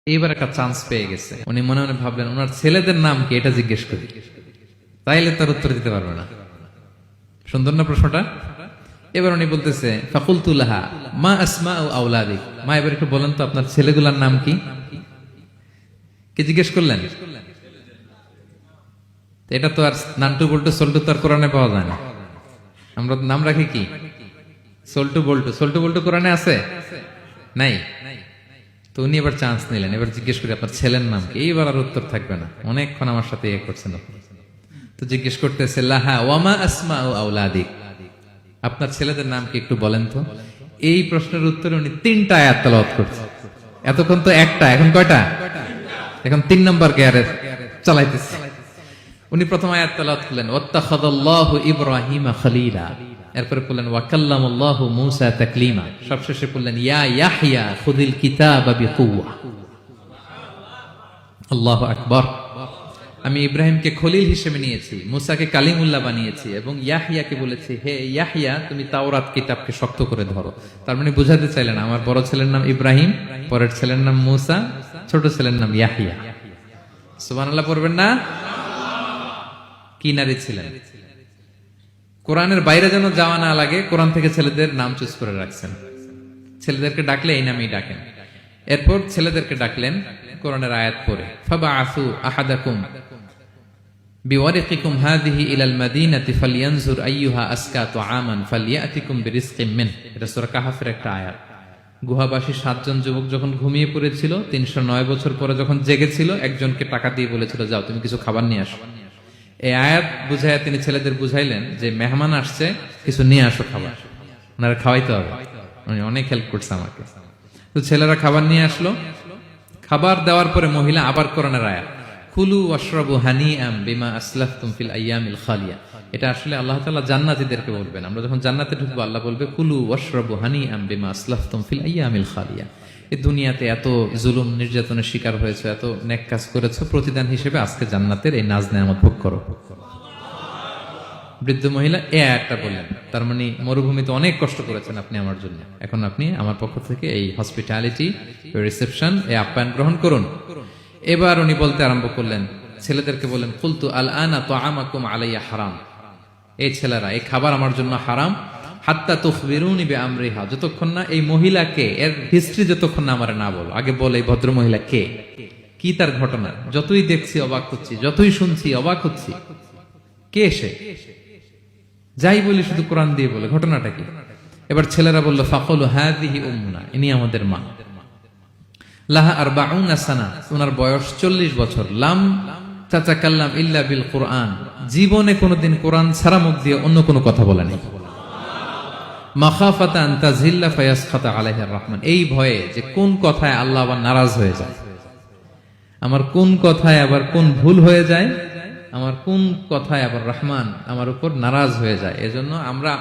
এইবার একটা চান্স পেয়ে গেছে। উনি মনে মনে ভাবলেন ওনার ছেলেদের নাম কি, এটা জিজ্ঞেস করি, তাইলে তার উত্তর দিতে পারবে না। সুন্দর না প্রশ্নটা? এবার উনি বলতেছে ফাকুলতু লাহা মা আসমাউ আওলাদিক, মা এবার একটু বলেন তো আপনার ছেলেগুলার নাম কি। কি জিজ্ঞেস করলেন? এটা তো আর নান্টু বল্টু সল্টু তো আর কোরআনে পাওয়া যায় না। আমরা নাম রাখি কি সল্টু বল্টু, সল্টু বল্টু কোরআনে আছে নাই? তো উনি এবার চান্স নিলেন, এবার জিজ্ঞেস করি আপনার ছেলের নাম কি। এইবার আর উত্তর থাকবে না, অনেকক্ষণ আমার সাথে ইয়ে করছেন আপনি। তো জিজ্ঞেস করতেছে লাহা ওয়ামা আসমাউ আওলাদিক, আপনার ছেলেদের নাম কি একটু বলেন তো। এই প্রশ্নের উত্তরে উনি 3টা আয়াত তেলাওয়াত করছেন। এতক্ষণ তো একটা, এখন কয়টা? এখন 3 নম্বর গিয়ারে চালাইতেছে। উনি প্রথম আয়াত তেলাওয়াত করলেন ওয়াত্তাখাযাল্লাহু ইব্রাহিমা খলিলা, এরপরে বললেন ওয়া কাল্লামাল্লাহু মূসা তাকলিমা, সবশেষে বললেন ইয়া ইয়াহইয়া খুযিল কিতাবা বিকুওয়া। আল্লাহু আকবার। আমি ইব্রাহিমকে খলিল হিসেবে নিয়েছি, মুসাকে কালিমুল্লাহ বানিয়েছি, এবং ইয়াহইয়াকে বলেছি হে ইয়াহইয়া তুমি তাওরাত কিতাবকে শক্ত করে ধরো। তার মানে বুঝাতে চাইলেন আমার বড় ছেলের নাম ইব্রাহিম, পরের ছেলের নাম মুসা, ছোট ছেলের নাম ইয়াহইয়া। সুবহানাল্লাহ পড়বেন না? কি নারী ছিলেন, কোরআনের বাইরে যেন যাওয়া না লাগে, কোরআন থেকে ছেলেদের নাম চুজ করে রাখছেন। ছেলেদেরকে ডাকলে এই নামেই ডাকেন। এরপর ছেলেদেরকে ডাকলেন কোরআনের আয়াত পড়ে ফাবআসু আহাদাকুম বিওয়ারিকিকুম হাযিহি ইলাল মাদিনাতি ফালইয়ানজুর আইয়ুহা আসকা তুআমান ফালইয়াতিকুম বিরিজকিম মিন। এটা সূরা কাহাফের একটা আয়াত। গুহাবাসী 7 জন যুবক যখন ঘুমিয়ে পড়েছিল, 309 বছর পরে যখন জেগেছিল, একজনকে টাকা দিয়ে বলেছিল যাও তুমি কিছু খাবার নিয়ে আসো। এই আয়াত বুঝাইয়া তিনি ছেলেদের বুঝাইলেন যে মেহমান আসছে, কিছু নিয়ে আসো খাবার, ওনারা খাওয়াইতে হবে। উনি অনেক হেল্প করছে আমাকে। তো ছেলেরা খাবার নিয়ে আসলো। খাবার দেওয়ার পরে মহিলা আবার কোরআনের আয়াত কুলু ওয়াশরাবু হানিআম বিমা আসলাফতুম ফিল আইয়ামিল খালিয়া। এটা আসলে আল্লাহ তাআলা জান্নাতীদেরকে বলবেন। আমরা যখন জান্নাতে ঢুকবো আল্লাহ বলবে কুলু ওয়াশরাবু হানিআম বিমা আসলাফতুম ফিল আইয়ামিল খালিয়া। এই দুনিয়াতে এত জুলুম নির্যাতনের শিকার হয়েছে, এত নেক কাজ করেছো, প্রতিদান হিসেবে আজকে জান্নাতের এই নাজ নেয়ামত ভোগ করো। বৃদ্ধ মহিলা এই আয়াতটা বললেন, তার মানে মরুভূমিতে অনেক কষ্ট করেছেন আপনি আমার জন্য, এখন আপনি আমার পক্ষ থেকে এই হসপিটালিটি, রিসেপশন, এই আপ্যায়ন গ্রহণ করুন। এবার উনি বলতে আরম্ভ করলেন, ছেলেদেরকে বললেন কুলতু আল আনা তুআমাকুম আলাইয়া হারাম, এই ছেলেরা এই খাবার আমার জন্য হারাম, হাত্তা তুখবিরুনি বিআমরিহা, যতক্ষণ না এই মহিলাকে, এর হিস্ট্রি যতক্ষণ না আমারে না বলো। আগে বল এই ভদ্র মহিলা কে, কি তার ঘটনা। যতই দেখছি অবাক হচ্ছি, যতই শুনছি অবাক হচ্ছি, কে সে? যাই বলি শুধু কোরআন দিয়ে বলে, ঘটনাটা কি? এবার ছেলেরা বলল ফাকালু হাযিহি উম্মুনা, ইনি আমাদের মা। লাহা আরবাউনা সানা, ওনার বয়স 40 বছর। লাম তাতাকাল্লাম ইল্লা বিল কুরআন, জীবনে কোনোদিন কোরআন ছাড়া মুখ দিয়ে অন্য কোনো কথা বলেনি। মাখাফাতা আন তাযিল্লা ফায়াসখাতা আলাইহির রহমান, এই ভয়ে যে কোন কথায় আল্লাহ আবার নারাজ হয়ে যায়, আমার কোন কথায় আবার কোন ভুল হয়ে যায়, আমার কোন কথায় আবার রহমান আমার উপর নারাজ হয়ে যায়। এজন্য আমরা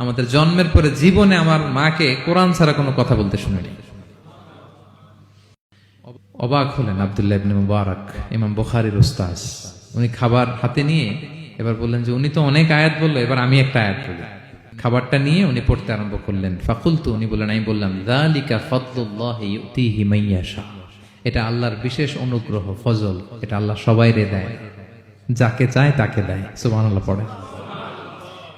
আমাদের জন্মের পরে জীবনে আমার মাকে কোরআন ছাড়া কোনো কথা বলতে শুনিনি। অবাক হলেন আব্দুল্লাহ ইবনে মুবারক, ইমাম বুখারীর উস্তাদ। উনি খাবার হাতে নিয়ে এবার বললেন যে উনি তো অনেক আয়াত বললো, এবার আমি একটা আয়াত বলি। খাবারটা নিয়ে উনি পড়তে আরম্ভ করলেন। ফাকুলতু, উনি বললেন, আমি বললাম যালিকা ফাদলুল্লাহি ইউতিহি মান ইয়াশা, এটা আল্লাহর বিশেষ অনুগ্রহ, ফজল, এটা আল্লাহ সবাইরে দেয়, যাকে চায় তাকে দেয়। সুবহানাল্লাহ পড়ে।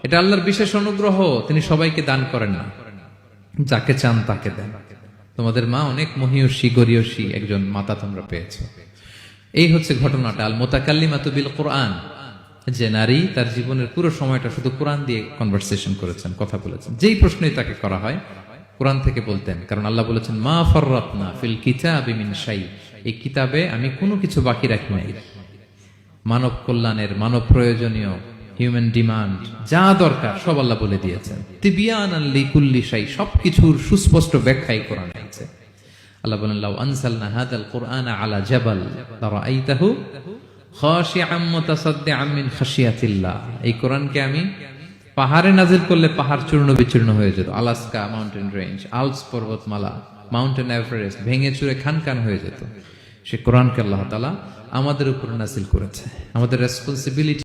এটা আল্লাহর বিশেষ অনুগ্রহ, তিনি সবাইকে দান করেন না, যাকে চান তাকে দেন। তোমাদের মা অনেক মহিয়সী গরিয়সী একজন মাতা তোমরা পেয়েছো। এই হচ্ছে ঘটনাটা। আল মুতাকাল্লিমাতু বিল কোরআন, যে নারী তার জীবনের পুরো সময়টা শুধু কোরআন দিয়ে কনভারসেশন করেছেন, কথা বলেছেন। যেই প্রশ্নই তাকে করা হয় কোরআন থেকে বলতেন, কারণ আল্লাহ বলেছেন মা ফাররাতনা ফিল কিতাবি মিন শাই, এই কিতাবে আমি কোনো কিছু বাকি রাখি নাই। মানব কল্যাণের, মানব প্রয়োজনীয়, হিউম্যান ডিমান্ড যা দরকার সব আল্লাহ বলে দিয়েছেন। তিবিয়ানান লিকুল্লি শাই, সবকিছুর সুস্পষ্ট ব্যাখ্যাই কোরআনে আছে। আল্লাহ বলেন লাউ আনসালনা হাদাল কুরআনা আলা জাবাল লারাআইতাহু খাশিআম মুতাসাদ্দিআম মিন খাশিয়াতিল্লাহ, এই কোরআনকে আমি পাহাড়ে নাজিল করলে পাহাড় চূর্ণ বিচূর্ণ হয়ে যেত। আলাস্কা মাউন্টেন রেঞ্জ, আল্পস পর্বতমালা, মাউন্টেন এভারেস্ট ভেঙে চুরে খান খান হয়ে যেত। সে কোরআনকে আল্লাহ তাআলা আমাদের উপর নাজিল করেছে। আমাদের রেসপন্সিবিলিটি